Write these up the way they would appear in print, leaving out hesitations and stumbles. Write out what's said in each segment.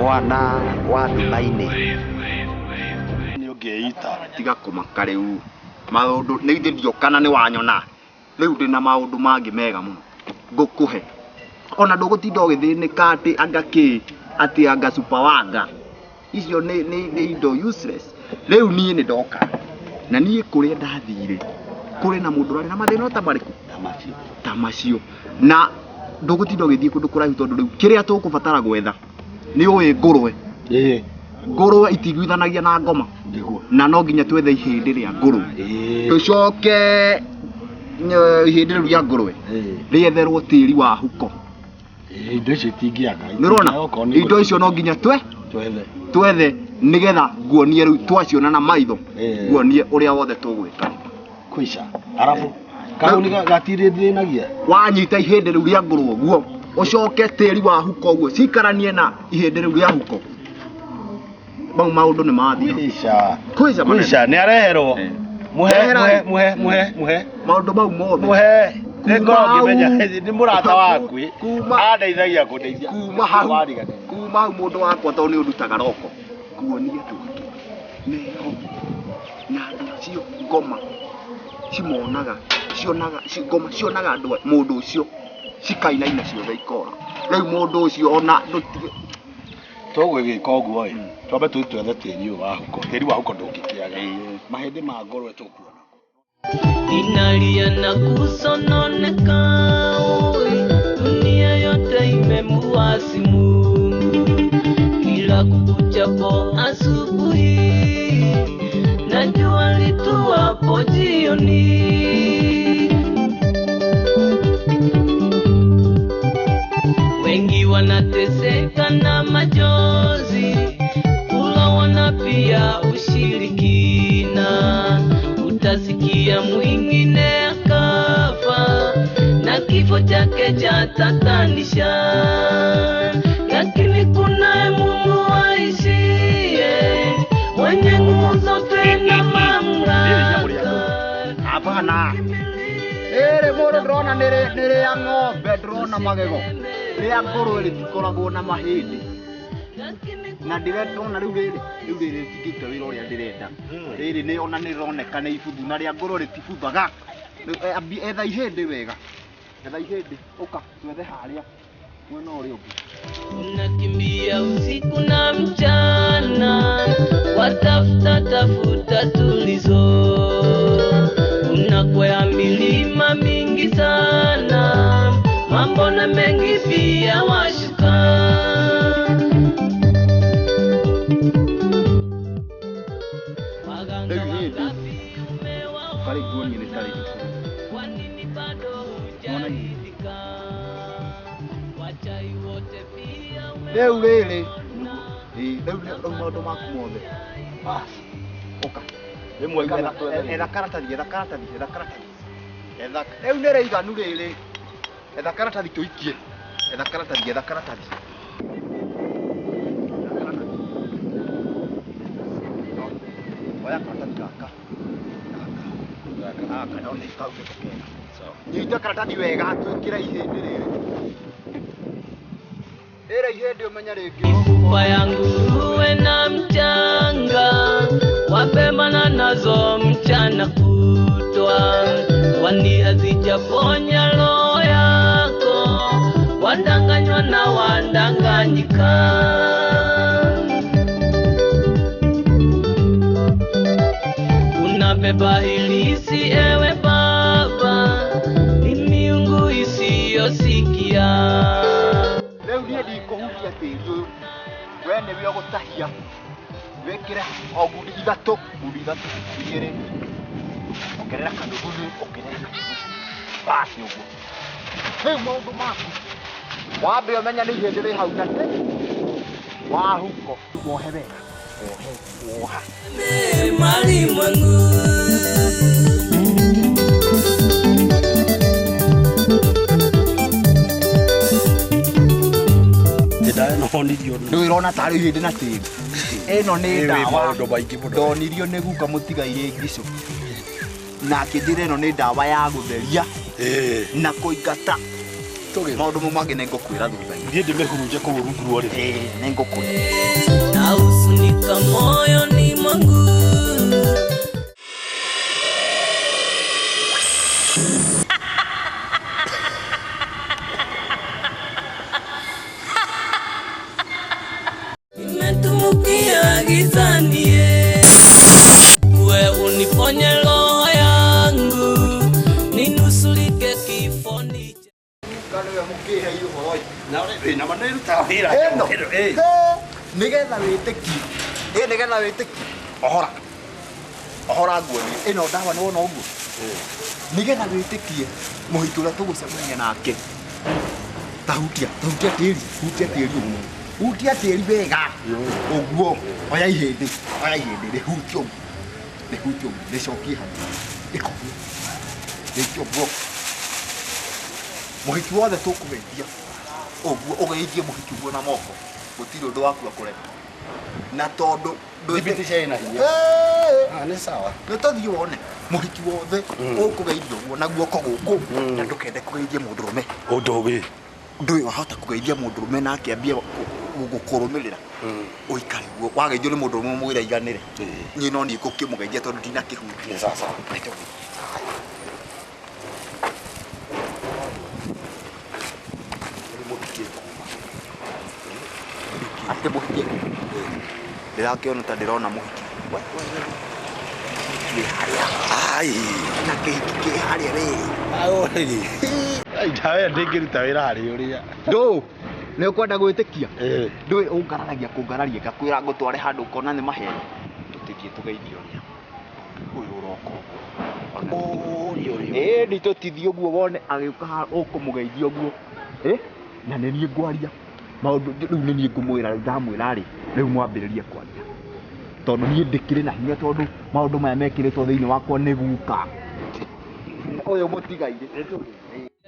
mwana wa ndumainĩ nĩ ũngĩita tiga kũmaka rĩu maũndũ nĩ ithĩrio kana nĩ wanyona rĩu ndĩna maũndũ mangĩ mega mũno ngũkũhe ona ndũgũtinda ũgĩthĩnĩka atĩ anga kĩ atĩ anga Superwanga icio nĩ indo useless rĩu niĩ nĩ ndoka na niĩ kũrĩa ndathire kũrĩ na mũndũ ũrarĩ na mathĩna ta marĩkũ ta macio na ndũgũtinda ũgĩthiĩ kũndũ kũraihu tondũ rĩu kĩrĩa tũkũbatara gwetha nĩ ũĩ ngũrwe ngũrwe itiguithanagia na ngoma na no nginya twethe ihĩndĩ rĩa ngũrwe tũcoke ihĩndĩ rĩu rĩa ngũrwe rĩetherwo tĩri wa huko indo icio itingĩaga nĩrona indo icio no nginya twethe nĩgetha nguonie rĩu twaciona na maitho nguonie ũrĩa wothe tũgwĩka kũica arabu kauni gatirĩ thĩnagia wanyita ihĩndĩ rĩu rĩa ngũrwe guo ũcoke tĩri wa huko guo cikaranie na ihĩndĩ rĩu rĩa huko mau maũndũ nĩ mathira kũica nĩ areherwo muhe maũndũ mau mothe muhe nĩngorwo ngĩmenya nĩ mũrata waku andeithagia kũndeithia kuma hau mũndũ wakwa tondũ nĩ ũndutaga roko kuonie tũtũ meho na andũ acio ngoma cimonaga ngoma cionaga andũ mũndũ ũcio cikainaina ciothe ikora rĩu mũndũ ũcio ona tũgwĩka ũguo twambe twethe tĩri wa huko ndũngĩkĩaga mahĩndĩ ma ngũrwe tũkuona inalia na kusononeka dunia yote imemuasi Mungu kila kukuchapo asubuhi na jua lituwapo jioni wengi wanateseka na majonzi kulawana pia ushirikina utasikia mwingine akafa na kifo chake cha tatanisha lakini kuna Mungu aishiye mwenye nguvu zote na mamlaka hapana mũndũ ndĩrona nĩ rĩa ng'ombe ndĩrona magego rĩa ngũrwe rĩtikoragwo na mahĩndĩ na ndĩrona rĩu rĩrĩ rĩtingĩruta wĩra ũrĩa ndĩrenda rĩrĩ nĩ ona nĩ rĩroneka nĩ ibuthu na rĩa ngũrwe rĩtibuthaga etha ihĩndĩ wega etha ihĩndĩ ũka twethe harĩa mwena ũrĩa ũngĩ unakimbia usiku na mchana tafuta tulizo unakwea milima mingi sana mambo na mengi pia washuka rĩu rĩrĩ rĩu maũndũ maku mothe ũka etha karatathi rĩu nĩ rĩiganu rĩrĩ etha karatathi tũikie etha karatathi oya karatathi gaka no nĩ kau gĩtũkega nyita karatathi wega twĩkĩre ihĩndĩ rĩrĩ ihĩndĩ ũmenya rĩngĩ mifupa ya nguruwe na mchanga wapemana nazo mchana kutwa kwani hazijaponya roho yako wadanganywa na wadanganyika unabeba ilisi ewe baba ni miungu isiyosikia rĩu niĩ ndikũhutia tĩri ũyũ we nĩwe ũgũtahia wĩkĩre o ngundi ithatũ igĩrĩ ongerera kanuthu ongerera basi ũguo rĩu maũndũ maku wambe ũmenya nĩ ihĩndĩ rĩ hau gatĩ wa huko wohe wega woha mali mwangu ndwĩrona tarĩ ihĩndĩ na tĩri ĩno nĩ ndawa ndonirio nĩ guka mũtigaire ngicũ na akĩnjĩra ĩno nĩ ndawa ya gũtheria na kũingata maũndũ mau mangĩ nĩ ngũkwĩra thutha-inĩ ndimehurunje kũu rungu rũrĩ. Nĩ ngũkũhe. na usunika moyoni mwangu. Nimetumukia gizani, we uniponye roho yangu, ninusurike kifoni. Kaniwe mũkĩhe ihoi. Na maneno ta wĩra. Nĩgetha wĩtĩkie. Nĩgetha wĩtĩkie. Ohora nguonie. Ĩno ndawa nĩ wona ũguo. Nĩgetha wĩtĩkie mũhiki ũrĩa tũgũcemania nake. Tahutia tĩri. Hutia tĩri ũguo. Hutia tĩri wega. Ũguo. Oya ihĩndĩ. Rĩhutie ũguo. Rĩcokie hamwe. Ĩkoguo. Rĩkia ũguo. Mũhiki wothe tũkũgeithia. Ũguo ũgeithie mũhiki ũguo na moko. Gũtirĩ ũndũ waku akũrega. Na tondũ Thibitisha na hinya. Nĩ sawa. Nĩ tũthiĩ wone mũhiki wothe ũkũgeithia ũguo na guoko gũkũ na ndũkende kũgeithia mũndũrũme. Ũndũ ũyũ. Ndũĩ wahota kũgeithia mũndũrũme na akĩambia gũkũrũmĩrĩra. Ũikare guo wageithio nĩ mũndũrũme mwĩra iganĩre. Niĩ no niĩ ngũkĩmũgeithia tondũ ndina kĩhutia. Nĩ sawa. Ate mũhiki. Ndĩrakĩona ta ndĩrona mũhiki. Ai. Na kĩhiki kĩ harĩa rĩ. Aũrĩ. Ai ndawe ndĩngĩruta wĩra harĩ ũrĩa. Ndũ. Nĩ ũkwenda gwĩtĩkia? Ndũĩ ũngararagia kũngararia ngakwĩra ngũtware handũ ũkona nĩ maheni. Tũtĩkie tũgeithio ũrĩa. Ũyũ ũroka ũguo. Nĩ tũtithie ũguo wone agĩũka ũkũmũgeithia ũguo. Na nĩ niĩ ngwaria. Maũndũ rĩu nĩ niĩ ngũmwĩra rĩu ndamwĩra rĩ rĩu mwambĩrĩrie kwaria. Tondũ niĩ ndĩkĩrĩ na hinya tondũ maũndũ maya mekĩrĩtwo thĩinĩ wakwa nĩ guka. Ũyũ mũtigaire.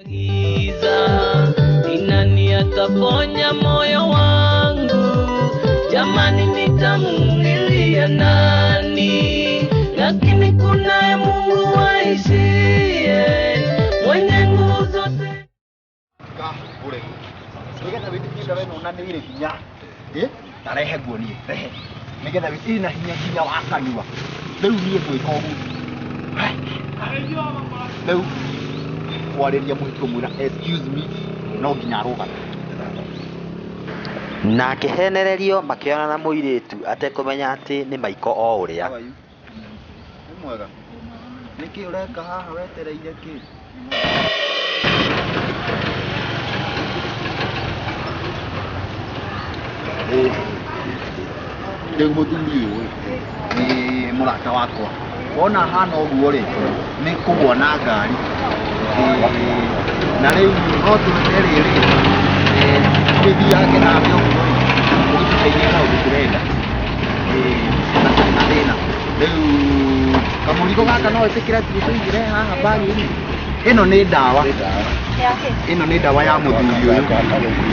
Giza, ni nani ataponya moyo wangu? Jamani, nitamulilia nani? Lakini kunaye Mungu aishiye, mwenye nguvu zote. Ule. Nĩgetha wĩtĩkie ndawa ĩno na nĩ ĩrĩ hinya. Na rehe nguonie, rehe. Nĩgetha wĩtĩkie na hinya wa kanua. Rĩu niĩ ngwĩka ũguo. Rĩu kwarĩria mũhiki ũmwĩra excuse me no nginya arũgame. Na akĩhenererio makĩona na mũirĩtu atekũmenya atĩ nĩ maiko o ũrĩa. Nĩ mwega. Nĩkĩ ũreka haha wetereire kĩ? Rĩu mũthuri ũyũ nĩ mũrata wakwa. Wona hana ũguo rĩ nĩ kũgwa na ngari. Na rĩu no tũrute rĩrĩ tũthiage na mbere ũguo rĩ ũgĩtũteithia na ũndũ tũrenda. Na thĩna rĩu kamũrigo gaka no ĩtĩkĩra tũigĩre haha mbagi-inĩ. Ĩno nĩ ndawa. Ĩno nĩ ndawa ya mũthuri ũyũ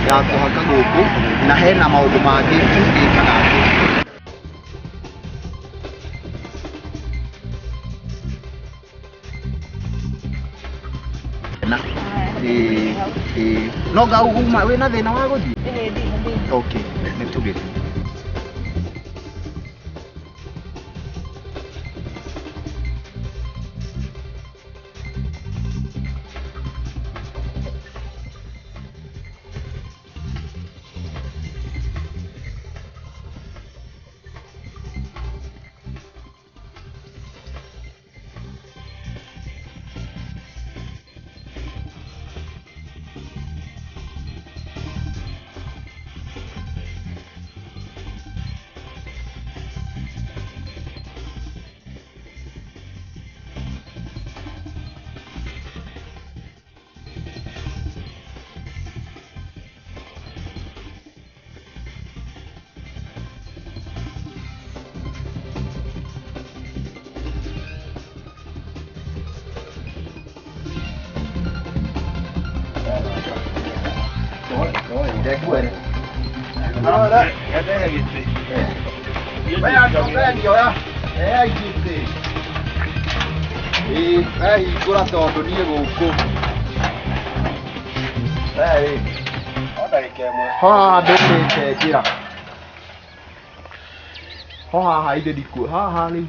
ya kũhaka gũkũ na hena maũndũ mangĩ tũngĩkaga. Na no gauma wĩna thĩna wa gũthiĩ? Okay, nĩ tũgĩthiĩ. Hingũra tondũ niĩ gũkũ. ndagĩka ĩmwe. Haha ndũmĩte njĩra. Haha inde ndikũ. Haha rĩu.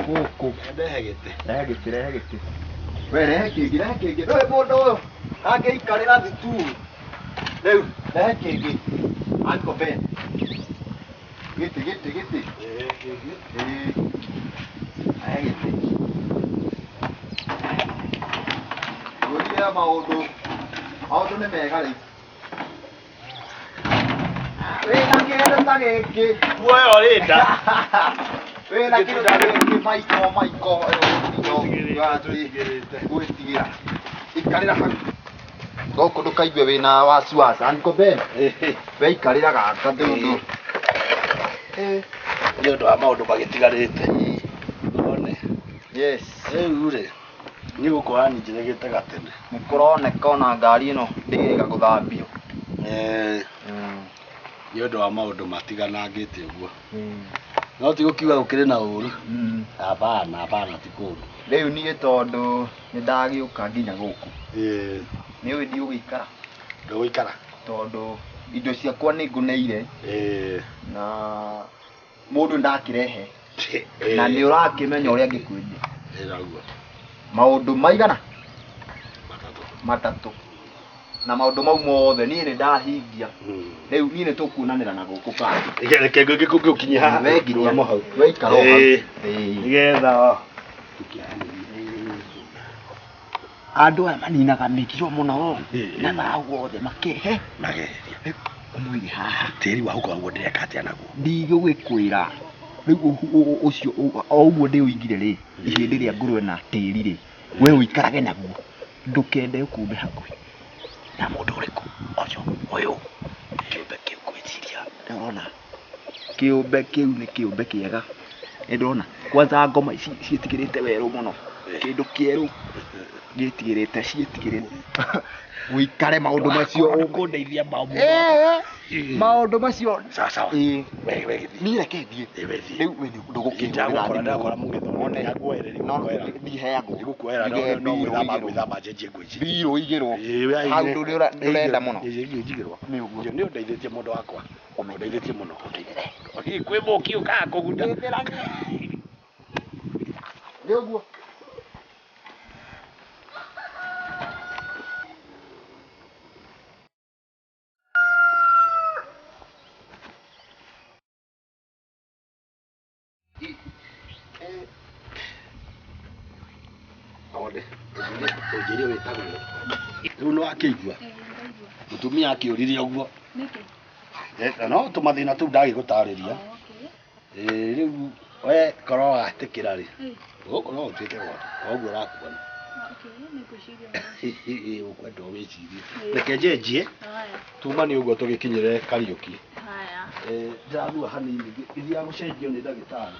Gũkũ. Ndehe gĩtĩ. Rehe gĩtĩ, rehe gĩtĩ. We rehe kĩngĩ, rehe kĩngĩ. Ndũĩ mũndũ ũyũ angĩikarĩra thukuru. Rĩu rehe kĩngĩ. Uncle Ben. Gĩtĩ. Rehe gĩtĩ. Ngũria maũndũ nĩ mega rĩu. Wĩna kĩndũ ta gĩkĩ. Muoyo ũrĩnda. Wĩna kĩndũ ta gĩkĩ Maiko. Gwĩtigĩra. Ikarĩra hau. Gũkũ ndũkaigue wĩna wasiwasi. Uncle Ben. We ikarĩra gaka ndũndũ. Nĩ ũndũ wa maũndũ magĩtigarĩte. One. Yes. Rĩu rĩ, nĩ gũkorwo nyingĩrĩte gatene. Nĩkũroneka ona ngari ĩno ndĩrĩga gũthambio. Nĩ ũndũ wa maũndũ matiganangĩte ũguo. No ti gũkiuga gũkĩrĩ na ũru. Hapana ti kũru. Rĩu niĩ tondũ nĩndagĩũka nginya gũkũ. Nĩũĩ ndigũgĩikara. Ndũgũikara. Tondũ indo ciakwa nĩngũneire. Na mũndũ ndakĩrehe. Na nĩ ũrakĩmenya ũrĩa ngĩkwendia. Maũndũ maigana? Matatũ. Na maũndũ mau mothe niĩ nĩndahingia. Rĩu niĩ nĩtũkuonanĩra na gũkũ kandi. Reke ngĩgũkinyie haha. We ikara o hau. Nĩgetha andũ aya maninaga mĩkiro mũno na thau wothe makehe. Mageria. Ũmwĩre haha. Tĩri wa huko ndĩreka atĩa naguo. Ndigũgĩkwĩra. Rĩu ũcio o ũguo ndĩũigire rĩ, ihĩndĩ rĩa ngũrwe na tĩri rĩ, we ũikarage naguo. Ndũkende ũkumbe hakuhĩ. Na mũndũ ũrĩkũ ũcio ũyũ kĩũmbe kĩu gwĩciria. Ndĩrona kĩũmbe kĩu nĩ kĩũmbe kĩega. Ndĩrona kwanza ngoma ici ciĩtigĩrĩte werũ mũno. Kĩndũ kĩerũ gĩtigĩrĩte ciĩtigĩrĩte. Ũikare maũndũ macio ũkũndeithia maũndũ macio. Sawa. Niĩ Reke thiĩ. Rĩu ndũgũkĩhũrĩra ndakora mũgĩthoma. ndiheagwo. Ndikuoera no gwĩthamba njenjie ngũ ici. Mbirũ igĩrwo. Hau ndũrenda mũno. Njigĩrwo. Nĩ ũguo. Nĩ ũndeithĩtie mũndũ wakwa. Ũndeithĩtie mũno. Kwĩ mũki ũkaga kũgunda. Nĩ ũguo. Ũnjĩrie wĩtagwo. Rĩu nĩwakĩigua. Mũtumia akĩũrire ũguo. No tũmathĩna tũu ndagĩgũtarĩria. Rĩu we korwo watĩkĩra rĩ. Gũkũ no ũtuĩke gwakwa. Ũguo ũrakuona. Ũkwenda wĩcirie. Reke njenjie. Tuma nĩ ũguo tũgĩkinyĩre Kariũki. Ndĩrathua hanini gĩthiaga gũcenjio nĩ ndagĩtarĩ.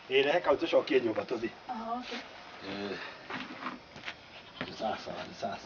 Rehe kau tũcokie nyũmba tũthiĩ. Nĩ sawa.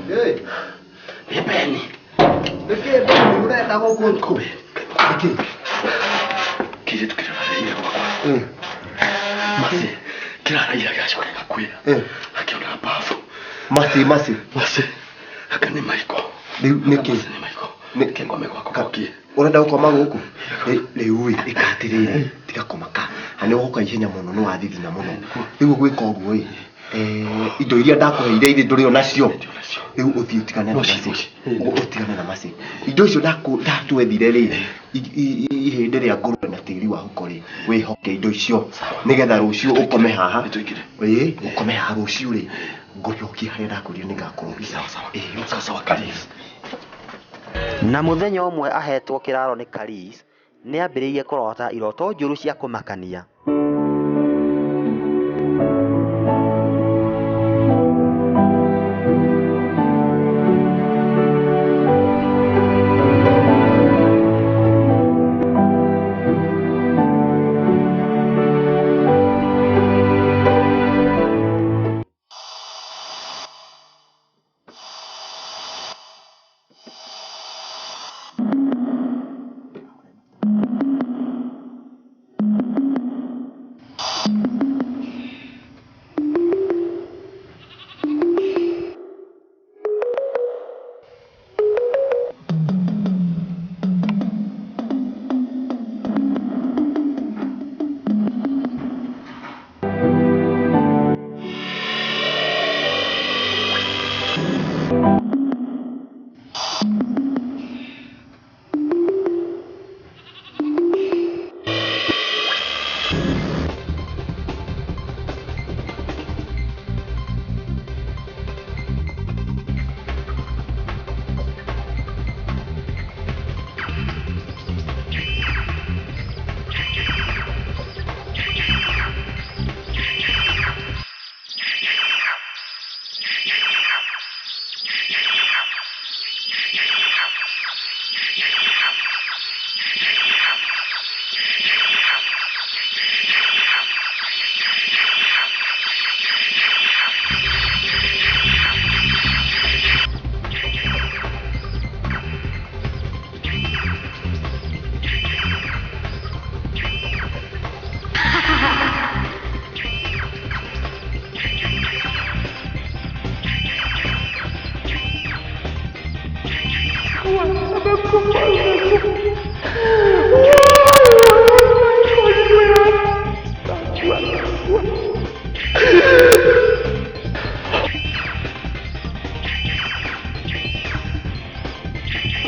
Hey, Benny. Perché Benny non è da con come? Perché? Chi se tu che non è qua? Ma sì, che la raia che c'è qui. Anche una bafo. Ma sì. Anche ne mai qua. Ne mai qua. Che come qua qui. Ora da kwa mangu le ui ikatire tigakomaka ane woka ihenya muno no athithi na muno riu gwika uguo indo iria ndakuheire iri nduri onacio riu uthietikane na masi indo icio ndatwethire ri ihinde ria ngurwe na tiri wa hukori wihoke indo icio nigetha rucio ukome haha ukome haha rucio ri nguriokia haria ndakurio ningakurũgia sawa Karis. Na muthenya umwe ahetwo kiraro ni Karis ni ambiririe kurota iroto njuru cia kumakania.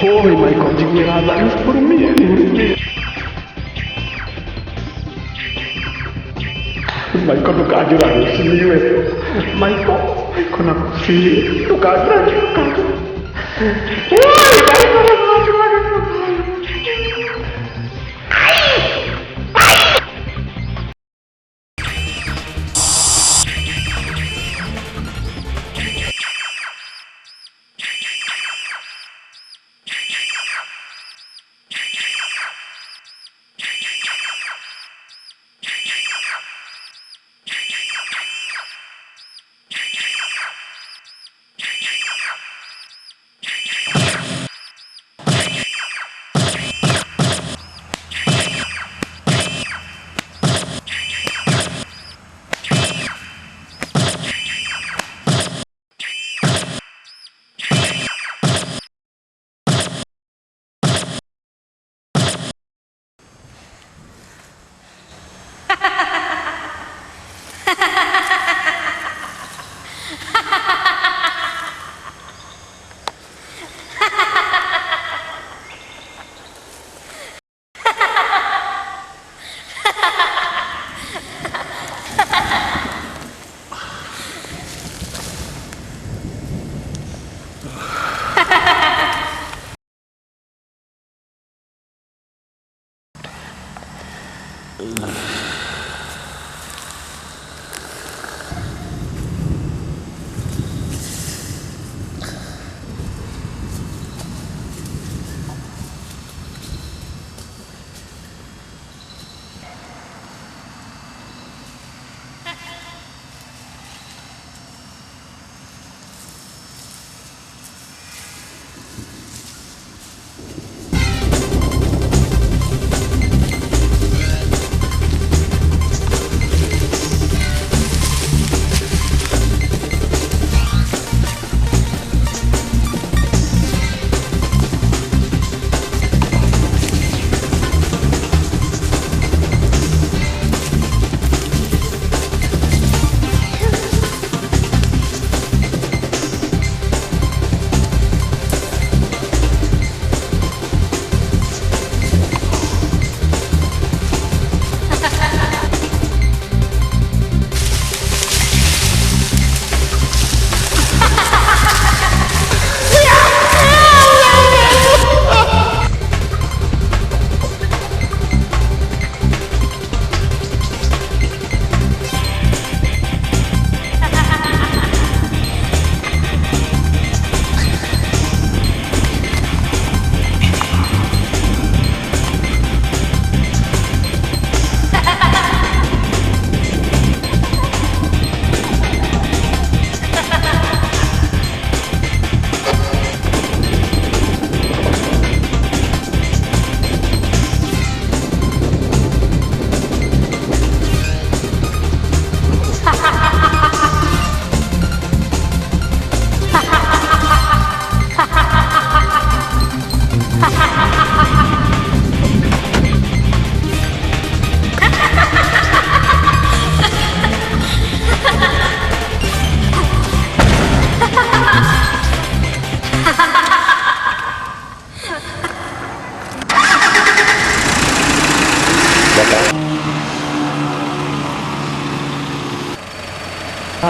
Ôi mày còn chịu ra dẫn không miệng. Mày còn được cả chưa rồi xin đi về. Mày còn nào xin được cả chưa. Ôi mày còn được cả chưa.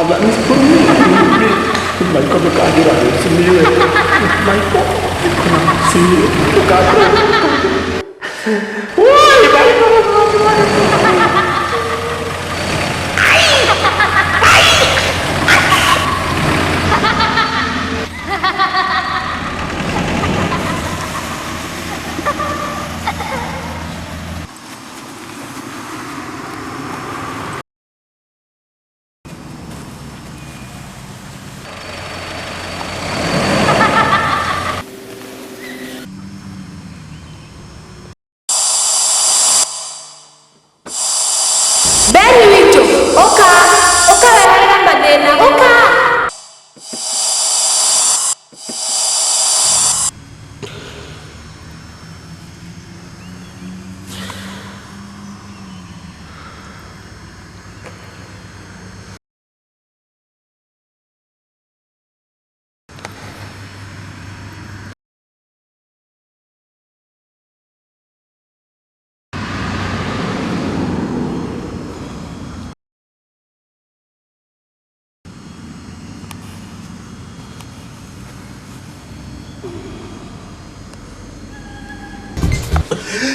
Vẫn mày còn được cả như là xin đi về. Mày còn xin được cả. Ôi mày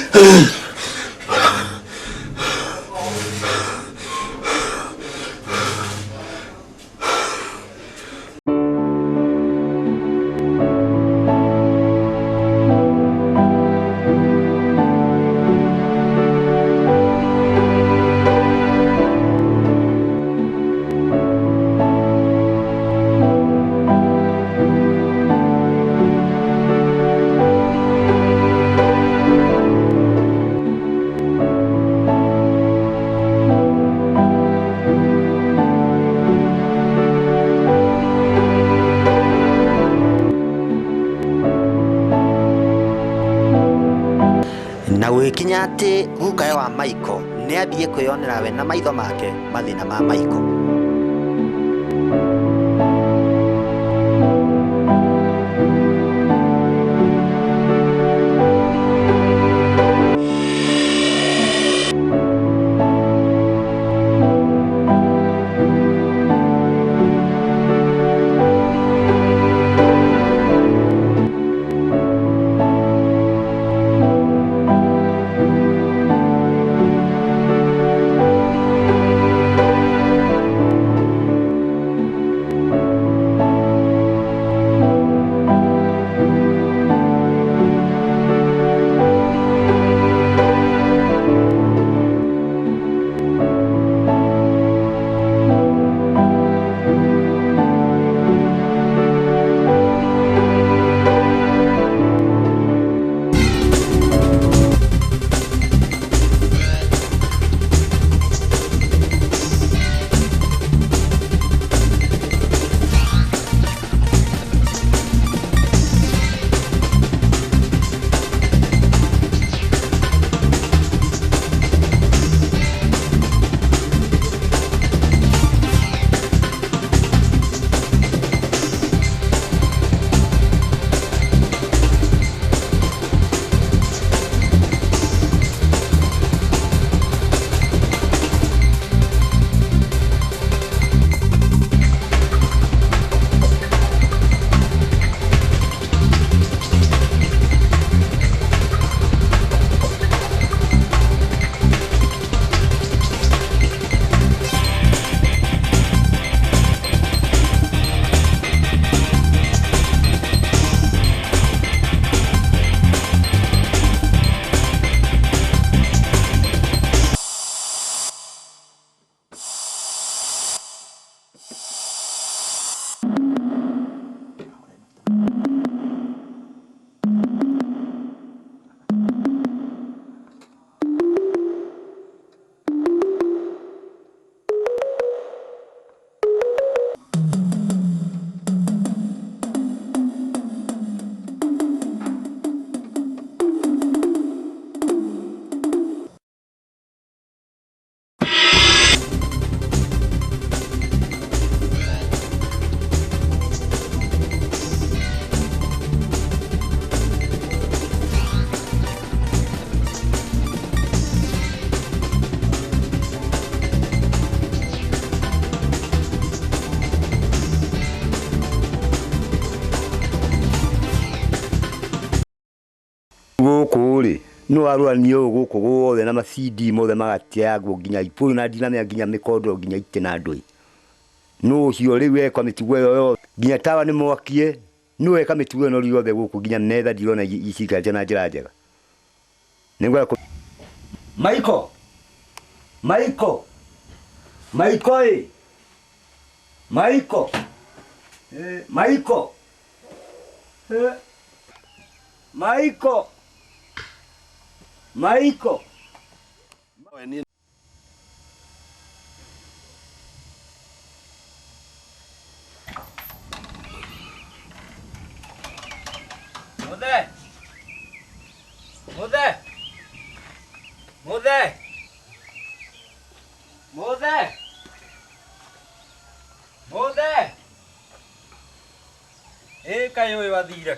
Na gwikinya ati gukae wa Michael ni ambie kwiyonera we na maitho make mathina ma Michael. Gukuri no arwanio guku guothe na macidi mothe magatiagwo nginya ipu na ndinamya nginya mikondo nginya itena ndui no cio riu eka mitugo yo nginya tawa ni mwakie no eka mitugo no riothe guku nginya metha ndirona icika na njira njega ningwa Michael Michael Michael Michael Michael Michael Michael Mothe kayo iwathire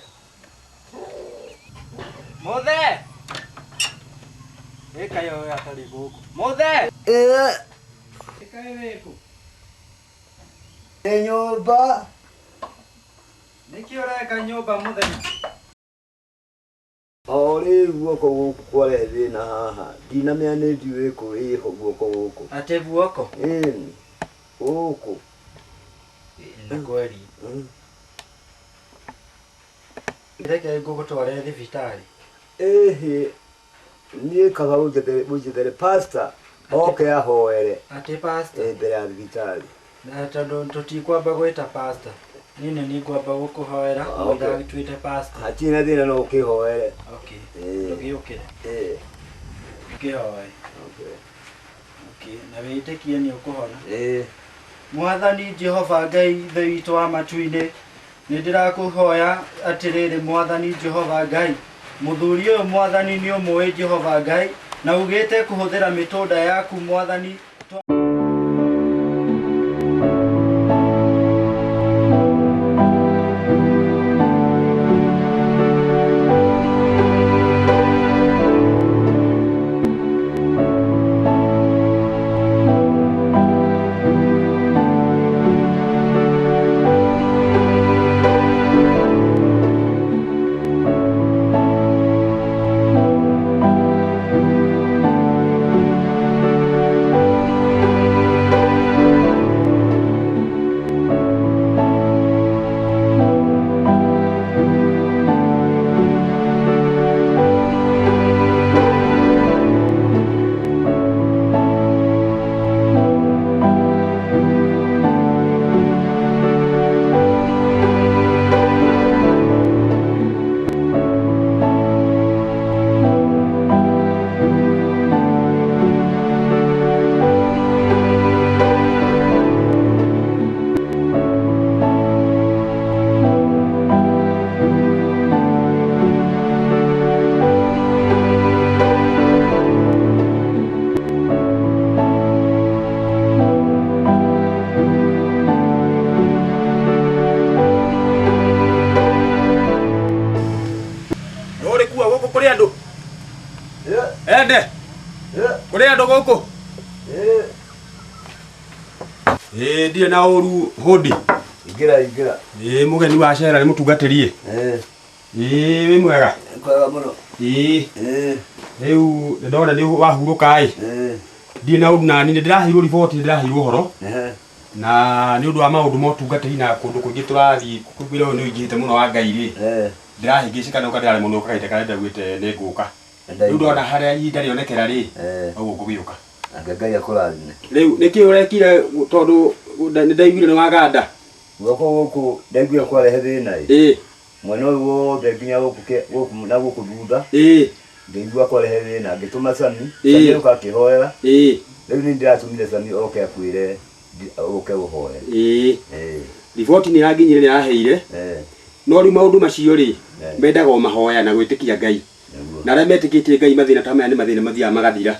Mothe kayo atari guku Mothe kayo weku nyumba niki ureka nyumba muthenya ori guoko guku kware thina haha ndinamenya nĩ ndiũĩ kũ ĩho guoko gũkũ Ate guoko? Gũkũ Nĩ kweli. Reke ngũgũtware thibitarĩ. niĩ kaba mũnjethere pastor oke ahoere Ate pastor? mbere ya thibitarĩ. Na tondũ tũtikwamba gwĩta pastor. Niĩ nĩ ngwamba gũkũhoera mũira gĩtuĩte pastor. Hatirĩ na thĩna no ũkĩhoere. Okay. Tũgĩũkĩre. Ũkĩhoe. Okay. Na wĩtĩkie nĩ ũkũhona. Mwathani Jehova Ngai ithe witũ wa matu-inĩ, nĩ ndĩrakũhoya atĩrĩrĩ Mwathani Jehova Ngai, mũthuri ũyũ Mwathani nĩ ũmũĩ Jehova Ngai, na ugĩte kũhũthĩra mĩtũnda yaku Mwathani. Ende. Kuri andu guku. Ndiye na uru hodi. Ingira. Mugeni wa cera ni mutungatĩrie. Wĩ mwega. Kwega mũno. Rĩu ndona nĩ wahurũka Ndiye na uru nani ndĩraheirwo report ndĩraheirwo horo. Na nĩ ũndũ wa maũndũ ma ũtungatĩri na kũndũ kũingĩ tũrathiĩ kũkwĩra ũyũ nĩ ũingĩhĩte mũno wa Ngai rĩ. Ndĩrahĩngĩcĩka na ũkandĩra mũno ũkagaita karenda gwĩte nĩ ngũka. Rĩu ndona harĩa ihinda rĩonekera rĩ, ũguo ngũgĩũka. Ngai akũrathime. Rĩu nĩkĩ ũrekire tondũ nĩndaiguire nĩ waganda? Guoko gũkũ ndaiguire kwarehe thĩna mwena ũyũ wothe nginya gũkũ na gũkũ thutha. Ngaigua kwarehe thĩna ngĩtũma Sami ũka akĩhoera. Rĩu nĩ ndĩratũmire Sami oke akwĩre ũke ũhoere. Riboti nĩ yanginyire nĩ yaheire. No rĩu maũndũ macio rĩ, mendaga o mahoya na gwĩtĩkia Ngai. Na arĩa metĩkĩtie Ngai mathĩna ta maya nĩ mathĩna mathiaga magathira.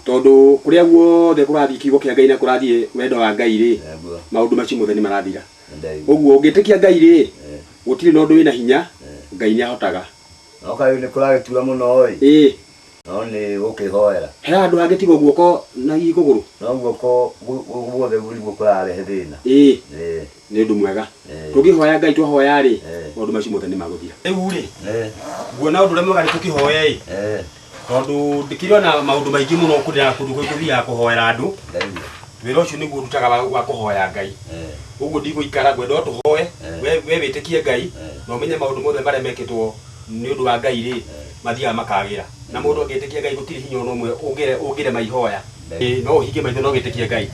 Tondũ kũrĩa guothe kũrathiĩ kiugo kĩa Ngai na kũrathiĩ wendo wa Ngai rĩ, maũndũ macio mothe nĩ marathira. Ũguo ũngĩtĩkia Ngai rĩ, gũtirĩ na ũndũ wĩna hinya, Ngai nĩ ahotaga. No kaĩ nĩ kũragĩtura mũno ĩ. No nĩ gũkĩhoera. He andũ angĩ tiga guoko na igũrũ. No guoko guothe guo kũrarehe thĩna. Nĩ ũndũ mwega. Tũngĩhoya Ngai twahoya rĩ, maũndũ macio mothe nĩ magũthira. Rĩu rĩ, nguona ũndũ ũrĩa mwega tũkĩhoya ĩ. Tondũ ndĩkĩrona maũndũ maingĩ mũno kũrĩa kũndũ gũthiaga kũhoera andũ. Wĩra ũcio nĩguo ndutaga wa kũhoya Ngai. Ũguo ndigũikara ngwenda tũhoe, we wĩtĩkie Ngai, na ũmenye maũndũ mothe marĩa mekĩtwo nĩ ũndũ wa Ngai rĩ, mathiaga makagĩra. Na mũndũ angĩtĩkia Ngai gũtirĩ hinya ona ũmwe ũngĩre maihoya. No ũhinge maitho no gĩtĩkie Ngai.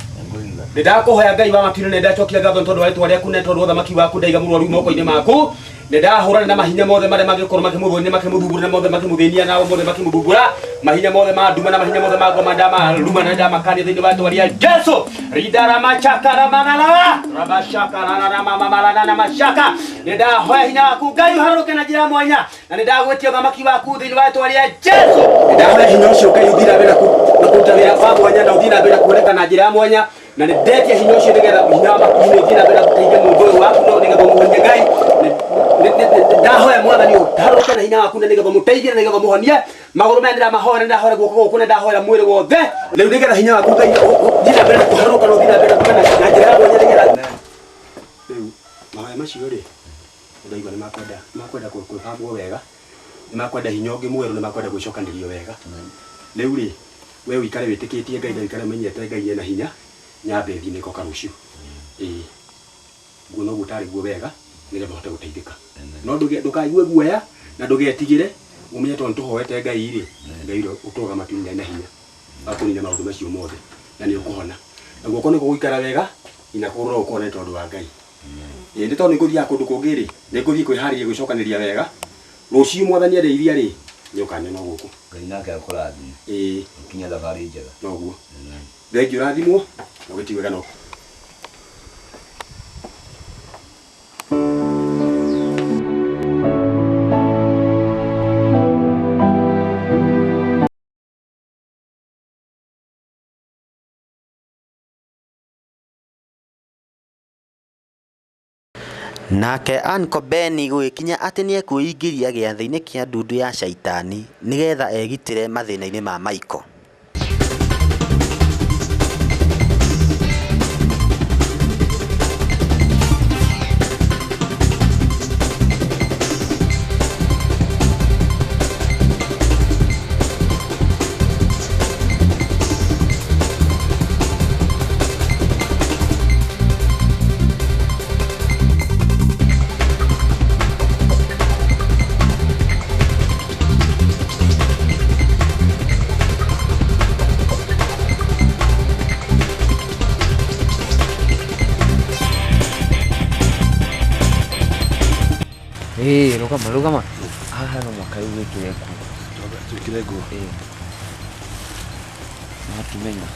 Ndakũhoya Ngai wa matu nĩ ndacokia ngatho tondũ wa rĩtwa rĩaku na tondũ ũthamaki waku ndaiga mũrwaru moko-inĩ maku. Ndahũrana na mahinya mothe marĩa mangĩkorwo makĩmũthũnia makĩmũthumbũra na mothe makĩmũthĩnia na mothe makĩmũthumbũra. Mahinya mothe ma nduma na mahinya mothe ma ngoma ndamaruma na ndamakania thĩinĩ wa rĩtwa rĩa Jesũ. Ridara machakara manala rabashakara na mama malana na mashaka. Ndahoya hinya waku Ngai ũharũrũke na njĩra mwanya na ndagwĩtia ũthamaki waku thĩinĩ wa rĩtwa rĩa Jesũ. Ndahoya hinya ũcio Ngai ũthira mbere na kũruta wĩra wa mwanya na ũthira mbere kuoneka na njĩra mwanya. Na ndetia hinya ũcio nĩgetha hinya wa makuinĩ ũthira mbere gũteithia mũndũ ũyũ waku no nĩgetha mũhonie Ngai. Ndahoya Mwathani ũharũrũke na hinya waku na nĩgetha mũteithie na nĩgetha mũhonie. Magũrũ maya ndĩramahoera ndahoera guoko gũkũ na ndahoera mwĩrĩ wothe. Rĩu nĩgetha hinya waku Ngai ũthira mbere kũharũrũka na ũthira mbere kuona na njĩra ya mwanya nĩgetha. Rĩu mahoya macio rĩ, ndaigua nĩ makwenda kwĩhambwo wega. nimakwenda hinyonge mweru nimakwenda gwicokanĩrio wega rĩu rĩ we wikare wĩtĩkĩtie Ngai na wikare menyete Ngai ena hinya nyambe thiĩ nĩkoka rũciũ guo noguo tarĩ guo wega nĩgetha mahote gũteithĩka no ndũkaigue guoya na ndũgetigĩre umenye tondũ tũhoete Ngai rĩ Ngai ũtũga matu-inĩ na hinya akũnina maũndũ macio mothe na nĩ ũkũhona na guoko nĩ gũgũikara wega ina kũrora ũkona tondũ wa Ngai nĩ tondũ nĩ ngũthiaga kũndũ kũngĩ rĩ nĩ ngũthiĩ kwĩharĩria gwĩcokanĩria wega rũciũ mwathani arĩithia rĩ nĩ ũkanena gũkũ Ngai nake akũrathime kinya thabarĩ njega noguo thengiũ rathimwo na ũgĩti wega no Nake Uncle Benny gũgĩkinya atĩ nĩ ekwĩingĩria gĩathĩ-inĩ kĩa ndundu ya caitani nĩgetha egitĩre mathĩna-inĩ ma Michael. Rugama. Aha no mwaka rĩu wĩkĩre nguo. Twĩkĩre nguo. Natumenya.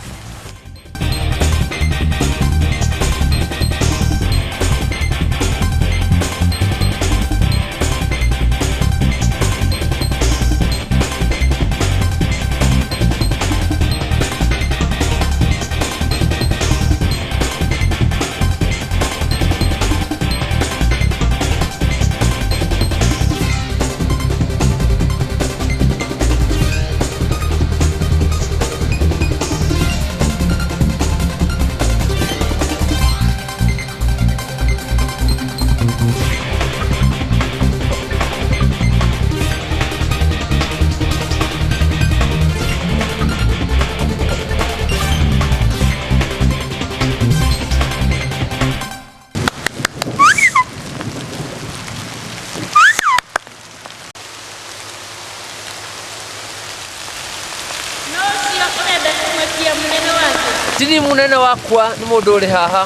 Tini munene wakwa nĩ mũndũ ũrĩ haha.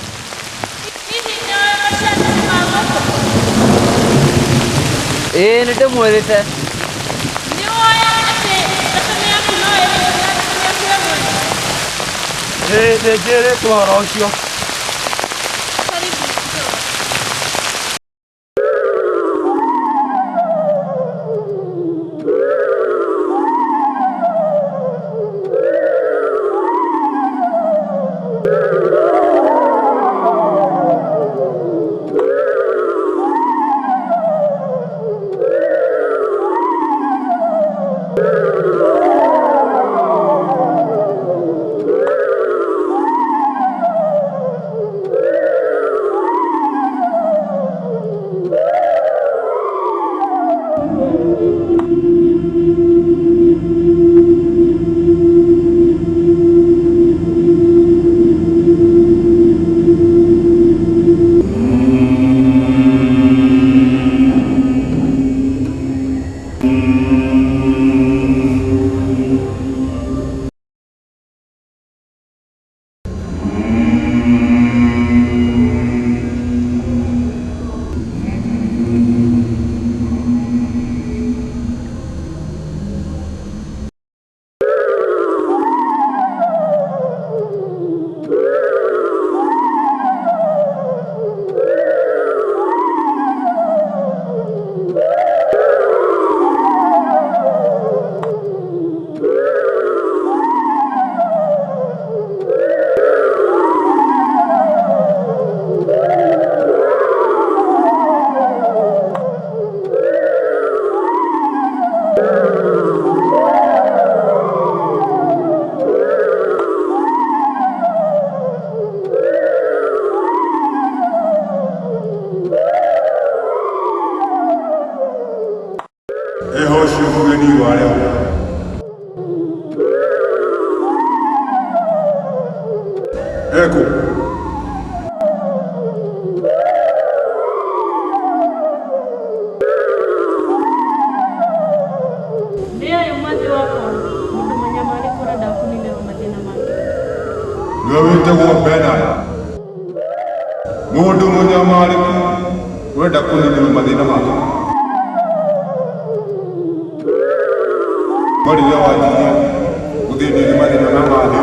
Nĩ ndĩmwĩrĩte. Nĩ njĩrĩtwo ũhoro ũcio. nĩ mũgeni warĩa. Eko. Wĩtagwo Bernard. Mũndũ mũnyamarĩku wenda kũninĩrwo mathĩna make. Rĩrĩa wanjirie gũthĩnio nĩ mathĩna ma thĩ,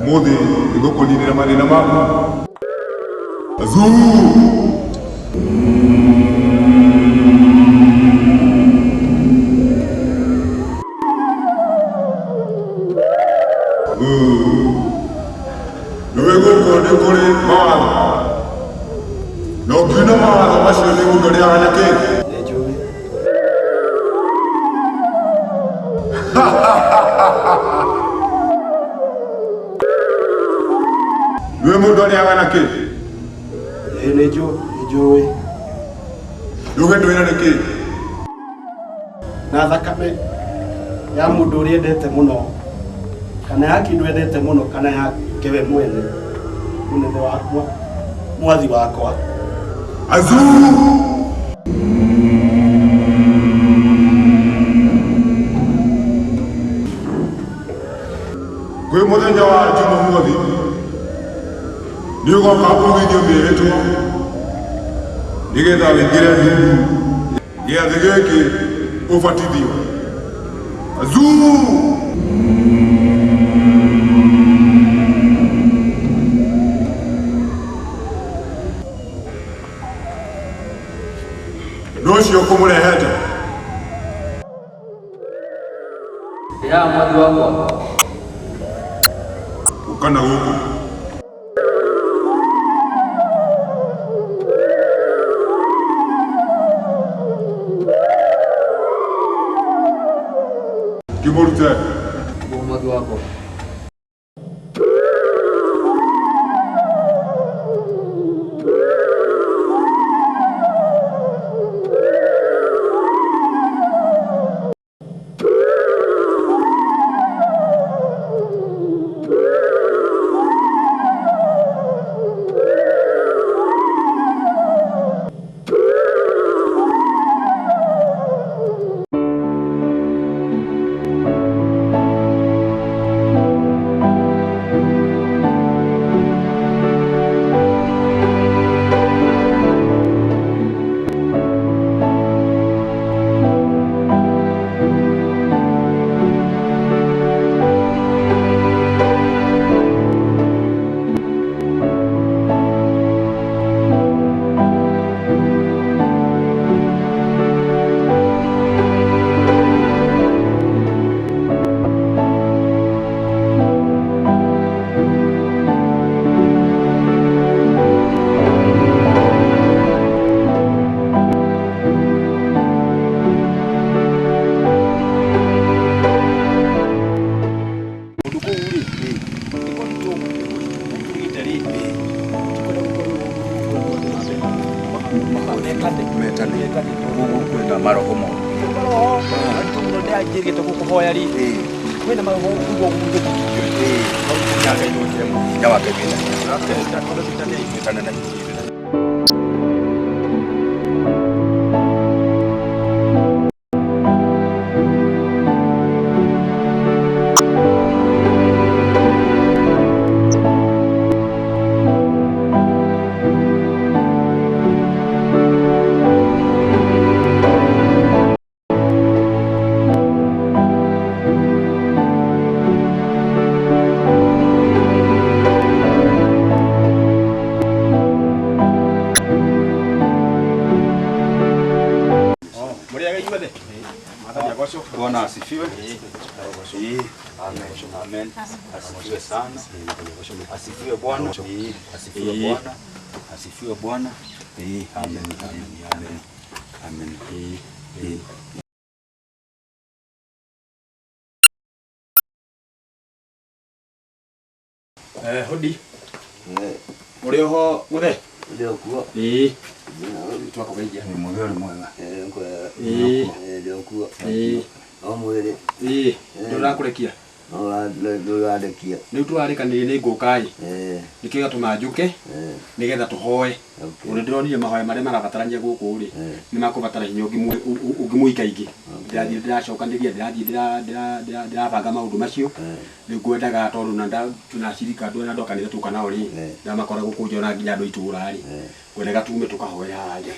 ũmũthĩ nĩgũkũninĩra mathĩna maku. Azuu! Nĩwe gũkũ nĩ kũrĩ mawatho, na ũkiuna mawatho macio nĩ mũndũ ũrĩa anyakĩte. Nĩwe mũndũ ũrĩa anyakĩte. Nĩ njũĩ. Nduge ndwĩra nĩkĩ? Na thakame ya mũndũ ũrĩa endete mũno, kana ya kĩndũ endete mũno, kana yake we mwene, mũnene wakwa, mwathi wakwa. Azuu! Kwĩ mũthenya wa Jumamothi nĩ ũgoka ũgithio mĩĩrĩtwo nĩgetha wĩingĩre thukuru gĩathĩ gĩkĩ ũbatithio. Azuu! Nũcio kũmũrehete? Ya mwathi wakwa. Ũkana gũkũ. Kimũrute. Mwathi wakwa. Bwana asifiwe. Amen. Asifiwe sana. Asifiwe Bwana. Asifiwe Bwana. Asifiwe Bwana. Amen. Amen. Amen. Hodi. Uri ho guthe? Ndio kuo. Tuko kwa hija. Ni mudhari mwana. Kwa ndio kuo. Omwele. Ndurakurekia. Ndurarekia. Ni twarika ni ngukai. Nikiga tumajuke. Nigetha tuhoe. Uri ndironire mahoya maria marabatarania guku ri. Ni makubatara hinya ungimuika ingi. Ndiracokanĩria ndirabanga maundu macio. Ni ngwendaga tondu na tunashirika andu na ndokanire tuka nao ri. Na makora guku njona nginya andu itura ri. Ngwendaga tume tukahoya haja.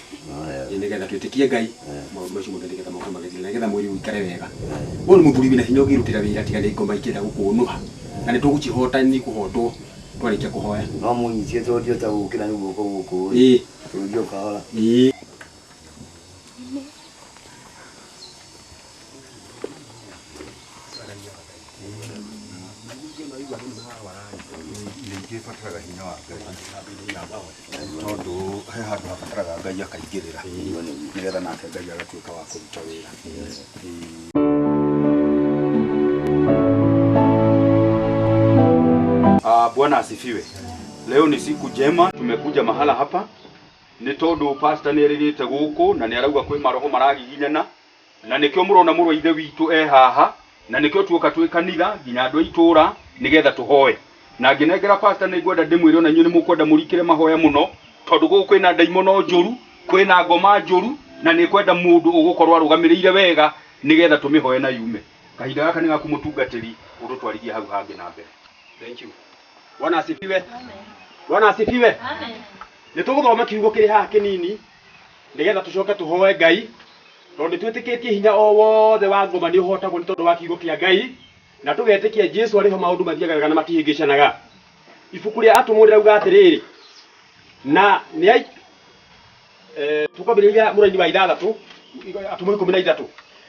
Nigetha twitikie Ngai. Maundu macio mothe nigetha maundu magithire nigetha mwiri uikare wega. Uyu ni muthuri wina hinya ungirutira wira tiga ni ngoma ikira gukunuha. Na ni tugucihota ni kuhotwo. Twarikia kuhoya. No munyitie tondio ta gukira ni guko guku. Tondio kaola. Fataraga hinya wa Ngai tondu he handu habataraga Ngai akaingirira nigetha nake Ngai agatuika wa kuruta wira. Bwana asifiwe. Leo ni siku njema, tumekuja mahala hapa ni tondu pastor ni eririte guku na ni arauga kwi maroho maragiginyana na nikio murona murwa ithe witu haha na nikio tuoka twi kanitha nginya andu itura nigetha tuhoe na nginengera pastor ni ngwenda ndimwire ona nyuni mukwenda murikire mahoya muno tondu guku kwina ndaimono njuru kwina ngoma njuru na ni kwenda mundu ugukorwa rugamiriire wega nigetha tumihoe na yume kahinda gaka ni gaku mutungatiri undu twarithie hau hangi na mbere. Thank you. Bwana asifiwe. Amen. Bwana asifiwe. Amen. Nituguthoma kiugo kiri haha kinini nigetha tucoke tuhoe Ngai tondu twitikitie hinya o wothe wa ngoma ni uhotagwo ni tondu wa kiugo kia Ngai na tugetikia Jesu ariho maundu mathiaga wega na matihingicanaga. Ibuku ria atumwo rirauga atiriri na ni ai tukambiriria muraini wa 6 atumwo 13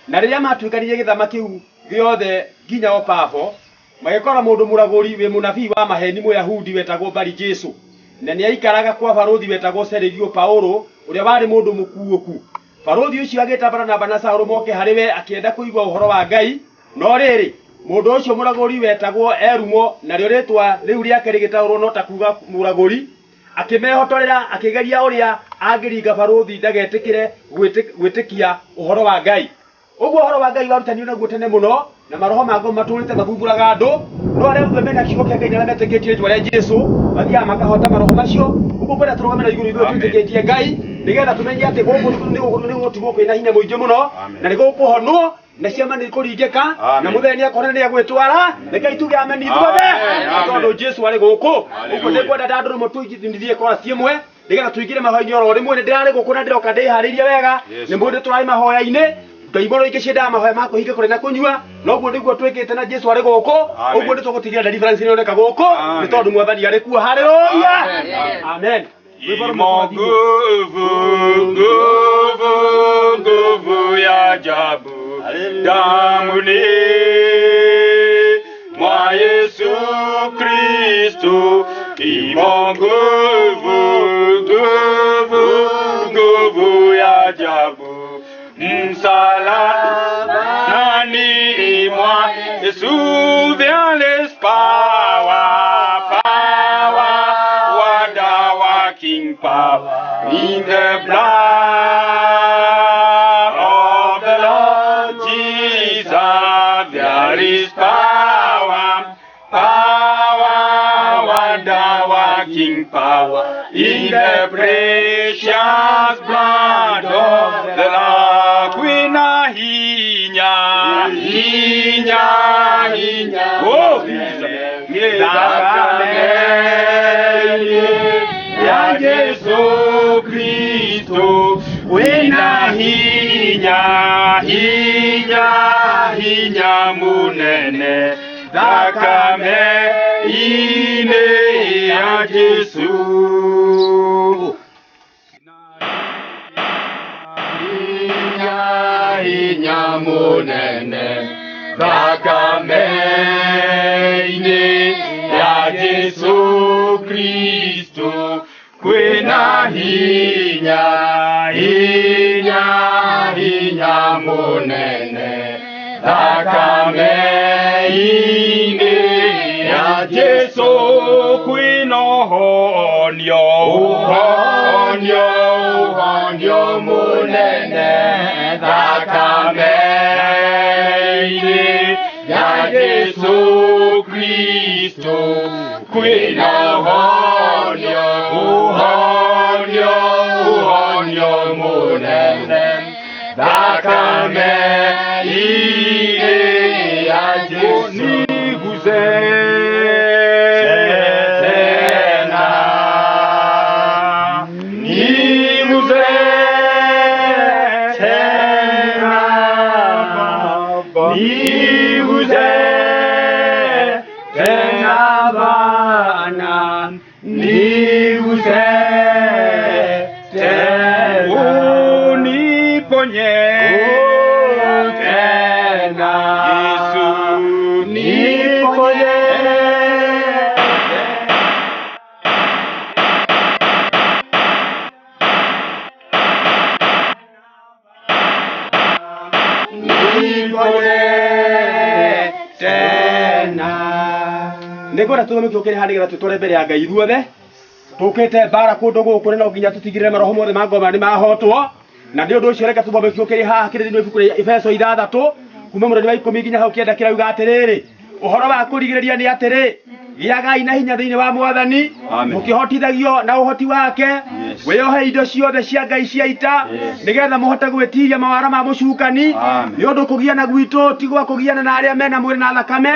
na riria matuikanirie githama kiu giothe nginya o Pafo magikora mundu muraguri we munabii wa maheni Muyahudi wetagwo Bari Jesu na ni aikaraga kwa barothi wetagwo Sergio Paulo uria wari mundu mukuuku. Barothi ucio agita Barnaba na Saulo moke hariwe akienda kuigwa uhoro wa Ngai no riri mundu ucio muraguri wetagwo Erumo na rio ritwa riu riake rigitaurwo no ta kuga muraguri akimehotorera akigeria uria angiringa barothi ndagetikire gwitikia uhoro wa Ngai. Uguo uhoro wa Ngai warutanio naguo tene muno na maroho mago maturite mathumburaga andu no aria mwe mena kiugo kia Ngai na meteketie ritwa ria Jesu bathia makahota maroho macio. Uguo kwenda turugamira iguru ithuĩ twiteketie Ngai nigetha tumenye ati guku ni gutigwo kwina hinya muingi muno na ni gukuhonwo na ciama ni kuringika na mutheni akona ni agwitwara reke ituge ameni ithuothe tondu Jesu ari guku. Uguo ni kwenda ndandu mutwithie kora ciemwe nigetha tuingire mahoya-ini oro rimwe. Ni ndirari guku na ndiroka ndiharirie wega ni mundu turai mahoya-ini Ngaiboro ingi cienda mahoya mako hinge kuri na kunyua noguo niguo twikite na Jesu ari guku. Uguo nitugutigia deliverance ni oneka guku ni tondu mwathani ari kuo. Haleluya. Amen. Nguvu ya ajabu damuni mwa Yesu Kristo imo nguvu ya ajabu msalabani mwa Yesu there is power wonder-working power in the blood of the Lord Jesus. There is power wonder-working power in the precious blood of the Lord. Kwina hinya oh ya Yesu Kristo wina hinya munene thakame ine ya Yesu hinya munene thakame ine ya Yesu Kristo kwina hinya munene thakame ine ya Yesu kwina Uhonio munene thakame-inĩ ya Yesu Kristo kwĩna uhonio munene thakame-inĩ ya Yesu niguze Negora tuthome kiokere hanigera tutore mbere ya Ngai ithuothe tukite bara kundu guku no nginya tutigirire maroho mothe ma ngoma ni mahotwo na ndi undu ucio reka tuthome kiokere haha kiri thini ibuku ria Efeso 6 kuma muthoni wa 10 nginya hau kienda kirauga atiriri uhoro wa kurigiriria ni atiri giagai na hinya thiini wa Mwathani mukihotithagio na uhoti wake wiyohe indo ciothe cia Ngai cia ita nigetha muhote gwitiria mawara ma mucukani ni undu kugiana gwitu ti gwa kugiana na aria mena mwiri na thakame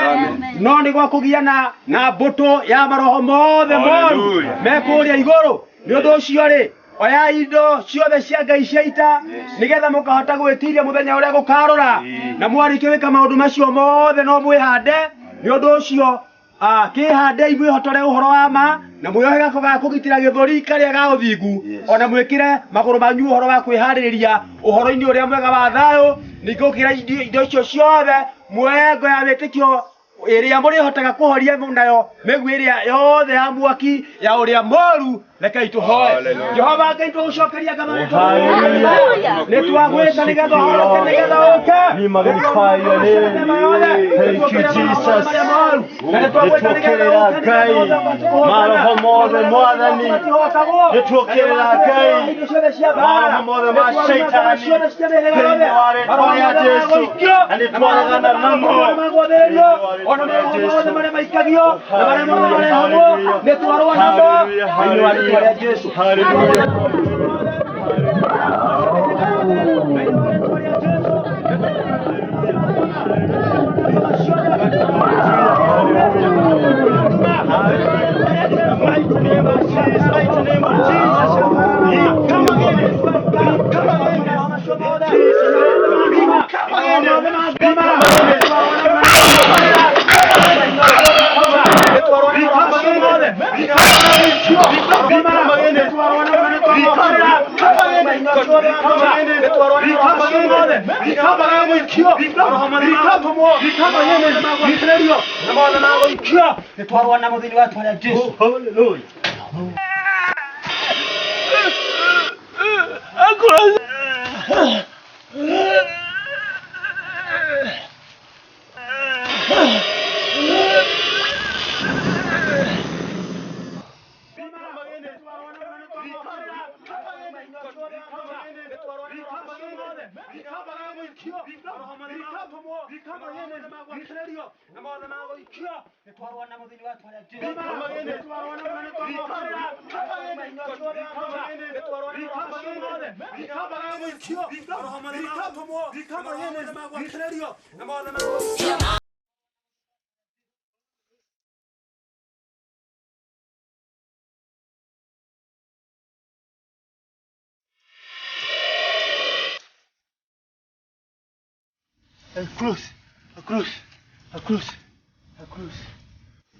no ni gwa kugiana na mbuto ya maroho mothe moru mekuria iguru ni undu ucio ri oya indo ciothe cia Ngai cia ita nigetha mukahota gwitiria muthenya uria gukarora na mwarike wika maundu macio mothe no mwihande ni undu ucio kihande imwihotore uhoro wa ma na muyohe gako ga kugitira githori karia ga uthingu ona mwikire maguru manyu uhoro wa kwihariria uhoro-ini uria mwega wa thayo ningukira indo icio ciothe mwengo ya witikio iria murihotaga kuhoria nayo migwi iria yothe ya mwaki ya uria moru reke ituhoe Jehova Ngai tugucokeria ngatho ni twagwita nigetha horoke nigetha uke ni magnify your name. Thank you Jesus. Nitwokerera Ngai maroho mothe Mwathani nitwokerera Ngai maroho mothe ma shaitani thĩinĩ wa rĩĩtwa rĩa Jesu na nitwaragana namo ona mothe marĩa maikagio na marĩa mothe marehagwo nitwarwo namo thĩinĩ wa rĩĩtwa rĩa Jesu.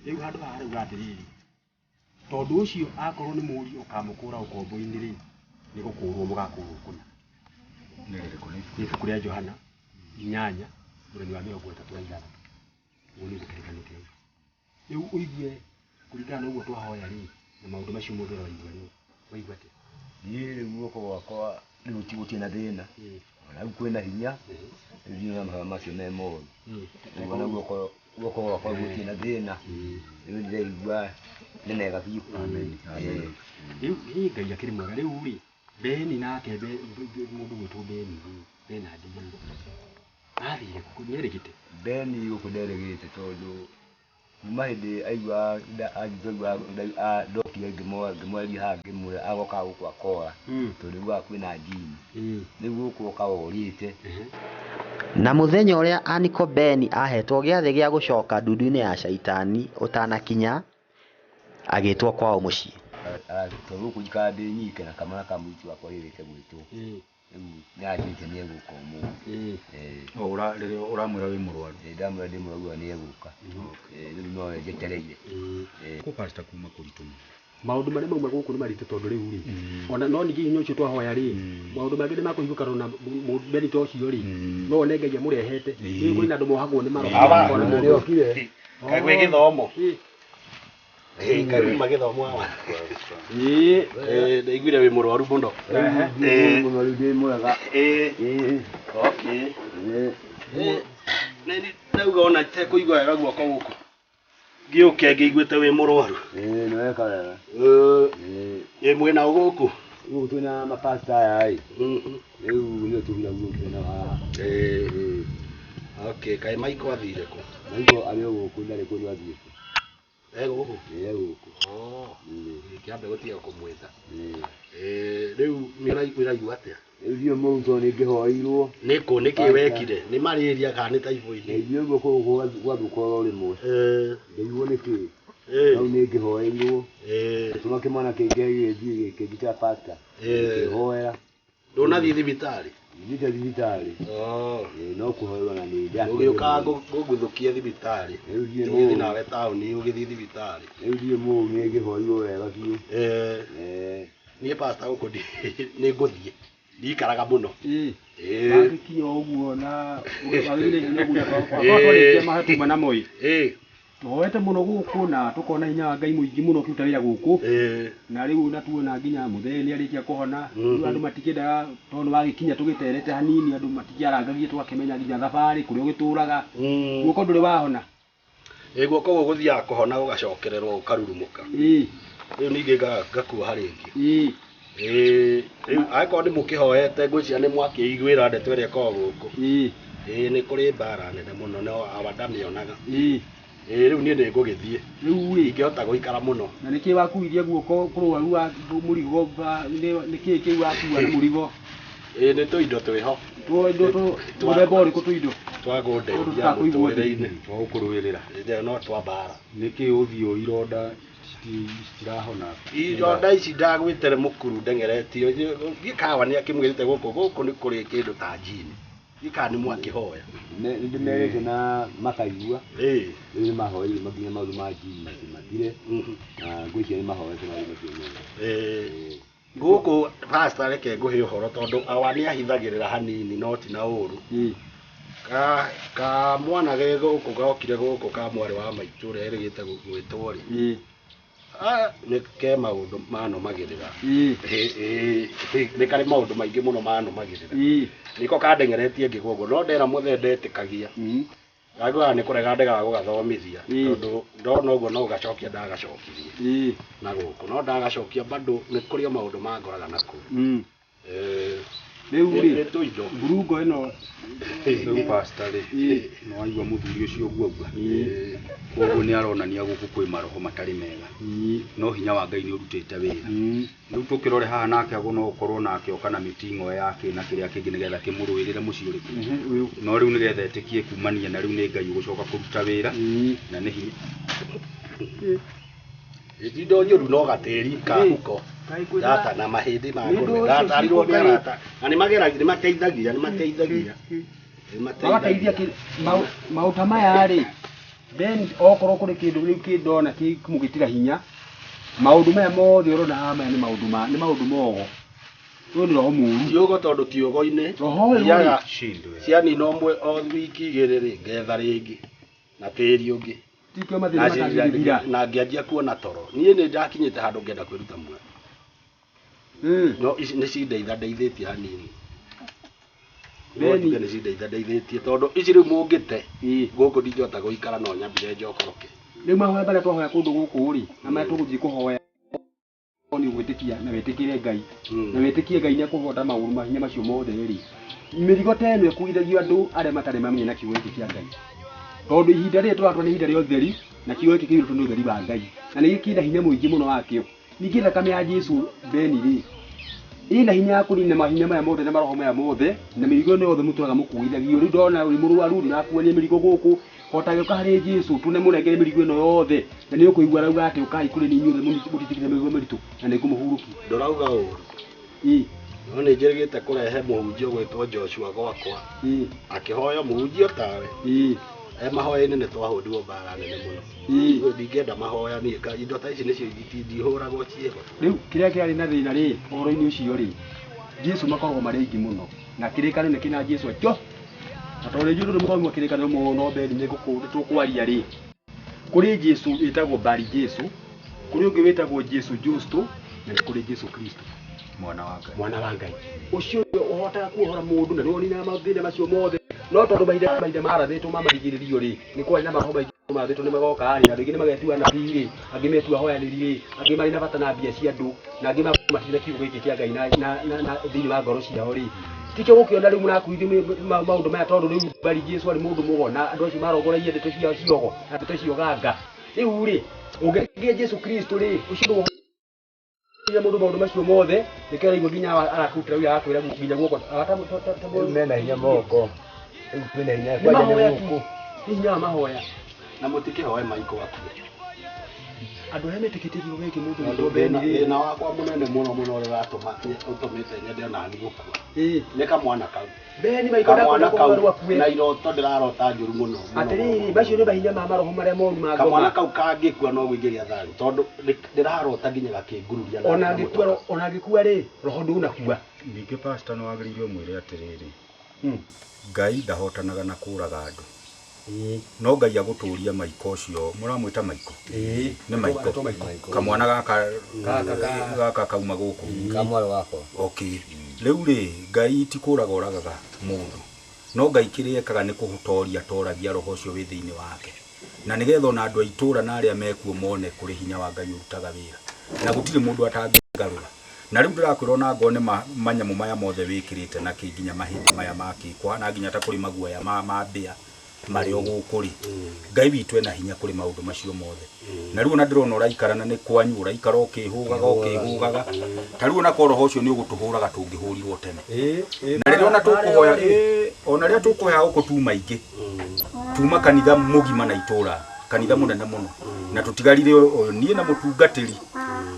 Riu handu haha riu atiriri tondu ucio akorwo ni muri ukamukura ukombo-ini ri ni gukurwo mugakurwo kuna ni ibuku ria Johana 8 muthoni wa 36 uguo ni gukirikanite riu uigue kuringana na uguo twahoya ri na maundu macio mundu araigua ri waigua atia niĩ guoko gwakwa nĩ gũtigũtirĩ na thĩna ona rĩu kwĩna hinya rĩu na mahoya macio me moru ona guoko gwakwa gũtirĩ na thĩna rĩu ndĩraigua nĩ mega biũ. Rĩu Ngai akĩrĩ mwega rĩu rĩ Beni nake mũndũ gwĩtwo Beni Benard athire kũ nĩerĩgĩte Beni gũkũ nderĩgĩte tondũ kuma hĩndĩ aigua ndokire ngĩmweria haha ngĩmwĩra agoka gũkũ akora tondũ aiguaga kwĩna njini rĩu gũkũ oka orĩte. Na mũthenya ũrĩa Aniko Beni ahetwo gĩathĩ gĩa gũcoka ndundu-inĩ ya caitani ũtanakinya agĩtwo kwao mũciĩ. Tondũ gũkũ njikara ndĩ nyike na kamwana ka mũirĩtu wakwa rĩrĩte gwĩtwo rĩu nĩanjĩte nĩegũka ũmũthĩ. Rĩrĩa ũramwĩra wĩ mũrwaru? Ndamwĩra ndĩ mũrwaru nĩegũka rĩu no njetereire. Kũ pastor kuma kũritũ maũndũ marĩa mauma gũkũ nĩ maritũ tondũ rĩu rĩ ona no ningĩ hinya ũcio twahoya rĩ maũndũ mangĩ nĩ makũhingũka na Beni ta ũcio rĩ no one Ngai amũrehete rĩu kũrĩ na andũ mohagwo nĩ maroho kagwe gĩthomo kauma gĩthomo hawa ndaiguire wĩ mũrwaru mũno. Mũrwaru ndĩ mwega. Okay. Ndauga ona tekũigua wega guoko gũkũ ngĩũke ngĩiguĩte wĩ mũrwaru. Nĩweka wega. Ĩ mwĩna gũkũ gũkũ twĩna mapasta aya rĩu nĩo tũhira guo na haha. Okay, kaĩ Maiko athire kũ? Maiko arĩ o gũkũ ndarĩ kũrĩa athiĩte. Gũkũ? Gũkũ. Kĩambe gũtiga kũmwĩta. Rĩu nĩũraigua atĩa? Rĩu mũrutwo nĩngĩhoeirwo. Nĩkũ nĩkĩ wekire? Nĩ malaria kana nĩ typhoid? Nĩguo guoko gwathũka o rĩmwe. Nĩguo nĩkĩ? Rĩu nĩngĩhoeirwo. Tũma kĩmwana kĩngĩ gĩkĩ kĩa pastor. Ngĩhoera. Ndũnathiĩ thibitarĩ? Thiĩte thibitarĩ. No kũhoerwo na nĩ nja. Ũgĩũka ngũgũthũkie thibitarĩ. Ũgĩthiĩ nawe taũni ũgĩthiĩ thibitarĩ. Rĩu ndiĩ mũũ nĩngĩhoeirwo wega biũ. Niĩ pastor gũkũ nĩngũthiĩ. Ndikaraga mũno. Wakinya ũguo na wagĩrĩire hinya guo kwa twarĩkia mahetu mana moi. Tũhoete mũno gũkũ na tũkona hinya wa Ngai mũingĩ mũno ũkĩruta wĩra gũkũ. Na rĩu na tuona nginya mũthee nĩarĩkia kũhona. Rĩu andũ matikĩendaga tondũ wagĩkinya tũgĩterete hanini andũ matikĩarangagia twakĩmenya nginya thabarĩ kũrĩa ũgĩtũraga. Guoko ndũrĩ wahona. Guoko gũgũthiaga kũhona gũgacokererwo ũkarurumũka. Rĩu ningĩ ngakuoha rĩngĩ. Rĩu angĩkorwo nĩ mũkĩhoete ngwĩciria nĩ mwakĩiguĩra ndeto ĩrĩa ĩkoragwo gũkũ. Nĩ kũrĩ mbara nene mũno no awa ndamĩonaga. Rĩu niĩ nĩngũgĩthiĩ. Rĩu ingĩhota gũikara mũno. Na nĩkĩ wakuithia guoko kũrũaru wa mũrigo nĩkĩ kĩu wakua na mũrigo? Nĩ tũindo twĩho. Mũthemba ũrĩkũ tũindo? Twa gũndeithia mũtũrĩre-inĩ. Twa gũkũrũĩrĩra. No twa mbara. Nĩkĩ ũthiũ ironda citirahona? Ironda ici ndagwĩtere mũkuru ndengeretio. Gĩkawa nĩakĩmwĩrĩte gũkũ nĩ kũrĩ kĩndũ ta njini. Gĩkawa nĩ mwakĩhoya. Nĩndĩmerĩte na makaigua. Rĩu nĩmahoeire makinya maũndũ ma njini mathire. Na ngwĩciria nĩmahoete maũndũ macio. Gũkũ pastor reke ngũhe ũhoro tondũ awa nĩahithagĩrĩra hanini no ti na ũru. Mwana gũkũ gokire gũkũ ka mwarĩ wa maitũ ũrĩa erĩgĩte gwĩtwo rĩ. Nĩ ke maũndũ manomagĩrĩra. Nĩ karĩ maũndũ maingĩ mũno manomagĩrĩra. Nĩko kandengeretie ngĩgwa ũguo no ndera mũthee ndetĩkagia. Ngagũra nĩ kũrega ndegaga gũgathomithia tondũ ndona ũguo no gacokia ndagacokirie. Na gũkũ no ndagacokia bado nĩ kũrĩ maũndũ mangoraga nakũu. Rĩu rĩ tũindo ngurungo ĩno rĩu pastor rĩ no waigua mũthuri ũcio ũguo koguo nĩ aronania gũkũ kwĩ maroho matarĩ mega no hinya wa Ngai nĩ ũrutĩte wĩra. Rĩu tũkĩrore haha nake agũ no ũkorwo nake oka na mĩting'o yake na kĩrĩa kĩngĩ nĩgetha kĩmũrũĩrĩre mũciĩ ũrĩkũ. No rĩu nĩgetha etĩkie kumania na rĩu nĩ Ngai ũgũcoka kũruta wĩra na nĩ hinya. Indo nyũru no gatĩri kahuko. Data na mahĩndĩ ma ngũrwe ndatarirwo kĩarata na nĩmateithagia magateithia maũndũ maya rĩ then okorwo kũrĩ kĩndũ rĩu kĩndona kĩmũgĩtira hinya maũndũ maya mothe ũrona haha maya nĩ maũndũ mogo. Ũyũ nĩ roho mũru. Kiugo tondũ kiugo-inĩ thiaga cianina ũmwe o wiki igĩrĩ rĩ ngetha rĩngĩ na tĩri ũngĩ na ngĩanjia kuona toro. Niĩ nĩ ndakinyĩte handũ ngenda kwĩruta muoyo. No ici nĩ cindeithadeithĩtie hanini. Nĩ cindeithadeithĩtie tondũ ici rĩu mũngĩte gũkũ ndingĩhota gũikara no nyambire njokoroke. Rĩu mahoya marĩa twahoya kũndũ gũkũ rĩ, na marĩa tũgũthiĩ kũhoya ni gwĩtĩkia na wĩtĩkĩre Ngai. Na wĩtĩkie Ngai nĩ akũhota maũndũ mahinya macio mothe rĩ. Mĩrigo ta ĩno ĩkuithagio andũ arĩa matarĩ mamenye na kiugo gĩkĩ kĩa Ngai. Tondũ ihinda rĩrĩ tũratũra nĩ ihinda rĩa ũtheri na kiugo gĩkĩ kĩrutwo nĩ ũtheri wa Ngai. Na nĩ gĩkĩnda hinya mũingĩ mũno wakĩo. Ningĩ thakame ya Jesũ Beni rĩ, ina hinya ya kũnina mahinya maya mothe na maroho maya mothe na mĩrigo ĩno yothe mũtũraga mũkuithagio. Rĩu ndona wĩ mũrwaru na kuonia mĩrigo gũkũ hota gĩũka harĩ Jesũ tune mũnengere mĩrigo ĩno yothe na nĩ ũkũigua rauga atĩ ũkai kũrĩ nĩ inyuothe mũtitikire mĩrigo mĩritũ na nĩ ngũmũhurũkia. Ndorauga ũru. No nĩ njĩrĩgĩte kũrehe mũhunjia gwĩtwo Joshua gwakwa. Akĩhoya mũhunjia tawe. Mahoya-inĩ nĩ twahũrirwo mbara nene mũno. Ndingĩenda mahoya niĩ indo ta ici nĩcio ndihũragwo ciĩho. Rĩu kĩrĩa kĩarĩ na thĩna rĩ, ũhoro-inĩ ũcio rĩ, Jesũ makoragwo marĩ aingĩ mũno na kĩrĩkanĩro nĩ kĩna Jesũ atio. Na tondũ rĩngĩ ndũrĩ mũkoragwo kĩrĩkanĩro mũno Beni nĩ tũkwaria rĩ. Kũrĩ Jesũ wĩtagwo Bari Jesũ, kũrĩ ũngĩ wĩtagwo Jesũ Justo na nĩ kũrĩ Jesũ Kristo mwana wa Ngai. Ũcio ũhotaga kuohora mũndũ na nĩwonina mathĩna macio mothe. No tondũ mahinda marathĩtwo mamarigĩrĩrio rĩ, nĩ kwarĩ na maroho maingĩ mathĩtwo nĩ magoka rĩ, na rĩngĩ nĩ magetua na rĩ, angĩ metua hoyanĩri rĩ, angĩ marĩ na bata na mbia cia andũ, na angĩ matirĩ kiugo gĩkĩ kĩa Ngai na thĩinĩ wa ngoro ciao rĩ. Tikio gũkĩona rĩu mũrakuithio maũndũ maya tondũ rĩu Bari Jesũ arĩ mũndũ mũgo na andũ acio marongoragia ndeto ciao ciogo na ndeto cio ganga. Rĩu rĩ, ũngĩgĩa Jesũ Kristo rĩ, ũcio ya mũndũ maũndũ macio mothe nĩkĩo rĩu nginya arakutira wĩra akwĩra nginya guoko mena hinya moko. Mena hinya kwa nyamũ hinya wa mahoya na mũtikĩhoe maiko waku. Andũ arĩa metĩkĩtie kiugo gĩkĩ mũndũ mũndũ Beni na wakwa mũnene mũno mũno ũrĩa ũtũmĩte nyende ona niĩ gũkua. Nĩ kamwana kau. Beni maiko ndakona na iroto ndĩrarota njũru mũno. Atĩrĩrĩ macio nĩ mahinya ma maroho marĩa moru ma ngoma. Kamwana kau kangĩkua no gwĩingĩria thari tondũ ndĩrarota nginya gakĩngururia. Ona angĩkua rĩ roho ndũnakua. Ningĩ pastor no agĩrĩirwo mwĩre atĩrĩrĩ. Ngai ndahotanaga na kũraga andũ. No Ngai agũtũria maiko ũcio mũramwĩta maiko. Nĩ maiko. Kamwana gaka kauma gũkũ. Kamwana wako. Okay. Rĩu rĩ Ngai ti kũraga oragaga mũndũ. No Ngai kĩrĩa ekaga nĩ kũhutoria toragia roho ũcio wĩ thĩinĩ wake. Na nĩgetha ona andũ a itũra na arĩa mekuo mone kũrĩ hinya wa Ngai ũrutaga wĩra. Na gũtirĩ mũndũ atangĩgarũra. Na rĩu ndĩrakwĩra ona ngone manyamũ maya mothe wĩkĩrĩte na nginya mahĩndĩ maya makĩkwa na nginya ta kũrĩ maguoya ma mbĩa marĩ o gũkũ rĩ. Ngai witũ ena hinya kũrĩ maũndũ macio mothe. Na rĩu ona ndĩrona ũraikara na nĩ kwanyu ũraikara ũkĩhũgaga. Ta rĩu ona roho ũcio nĩ ũgũtũhũraga tũngĩhũrirwo tene. Na rĩrĩa ona tũkũhoya ona rĩrĩa tũkũhoya gũkũ tuma ingĩ. Tuma kanitha mũgima na itũra. Kanitha mũnene mũno. Na tũtigarire niĩ na mũtungatĩri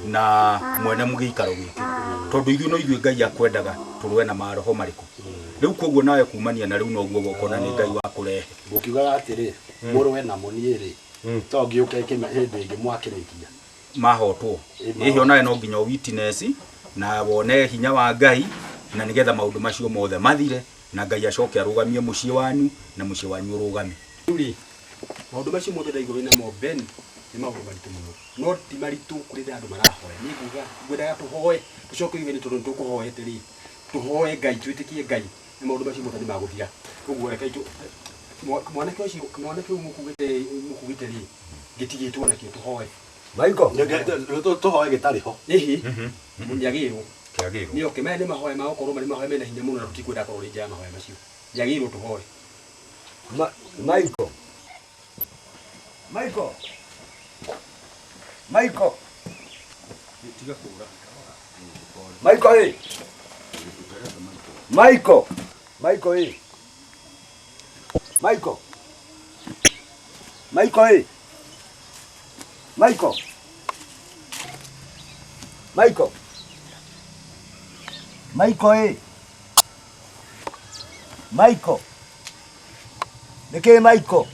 na mwene mũgĩikaro gĩkĩ. Tondũ ithuĩ no ithuĩ Ngai akwendaga tũrũe na maroho marĩkũ. Rĩu koguo nawe kumania na rĩu no guo gũkona nĩ Ngai wa kũrehe. Ũkiugaga atĩrĩ mũrũe na mũniĩ rĩ. To ngĩũke hĩndĩ ĩngĩ mwakĩrĩkia. Mahotwo. Hihi onawe no nginya witness na wone hinya wa Ngai na nĩgetha maũndũ macio mothe mathire na Ngai acoke arũgamie mũciĩ wanyu na mũciĩ wanyu ũrũgame. Maũndũ macio mothe ndaigũrũ na mo Beni nĩ maũndũ maritũ mũno. No ti maritũ kũrĩ andũ marahoya. Niĩ nguga ngwendaga tũhoe tũcoke iwe nĩ tondũ tũkũhoete rĩ. Tũhoe Ngai twĩtĩkie Ngai na maũndũ macio mothe nĩ magũthira. Ũguo reka mwanake ũcio mũkugĩte rĩ gĩtigĩtwo nakĩo tũhoe. Maiko tũhoe gĩtarĩ ho. Nĩagĩrĩirwo. Nĩ okay maya nĩ mahoya ma gũkorwo marĩ mahoya mena hinya mũno na tũtikwenda korwo rĩ nja mahoya macio. Nĩagĩrĩirwo tũhoe. Maiko. Maiko. Maiko. Tiga kũra. Maiko ĩ. Maiko. Maiko ĩ. Maiko. Maiko ĩ. Maiko. Maiko. Maiko ĩ. Maiko. Nĩkĩ Maiko?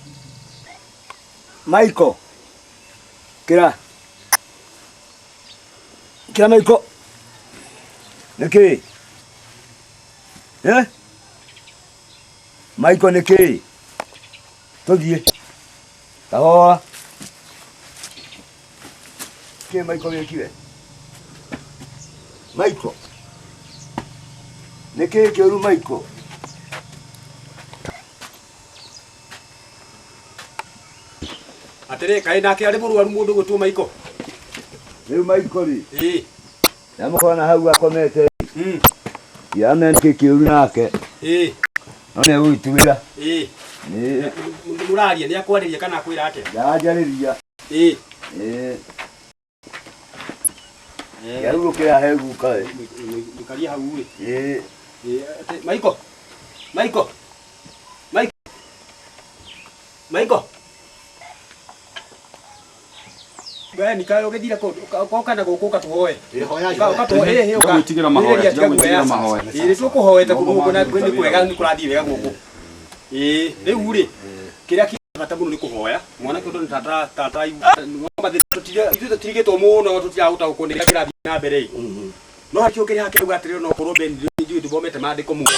Maiko. Kĩra. Kĩra Maiko. Nĩkĩ? Maiko nĩkĩ? Tũthiĩ. Tahoa. Kĩ Maiko wĩkire? Maiko. Nĩkĩ kĩũru Maiko? Atere kai nake ari mũrwaru mũndũ gwĩtwo Maiko. Rĩu Maiko rĩ. Ĩ. Nyamũkona hau akomete. Ya amenke kĩũru nake. Ĩ. No nĩ ũgĩtuĩra. Ĩ. Nĩ mũraria nĩ akwarĩria kana akwĩra atĩa? Ndajarĩria. Ĩ. Ya urũkĩra he guka ĩ. Ndikaria hau ĩ. Ĩ. Maiko. Maiko. Maiko. Maiko. Wewe nikayo gethira ko kana gukuka tuhoe. Ka tuhoe he uka. Gutigira mahoya, gutigira mahoya. Iri tuko hoete kuguko na kwende kwega ni kurathi wega guku. Riu ri kiria kibata muno ni kuhoya. Mwana kindu ni tata ngomba tutigetwo muno tutiahuta ukundira kirathi na mbere. No hakio kiria hake ugatiriro no korwo ben ndio ndibomete mandiko muno.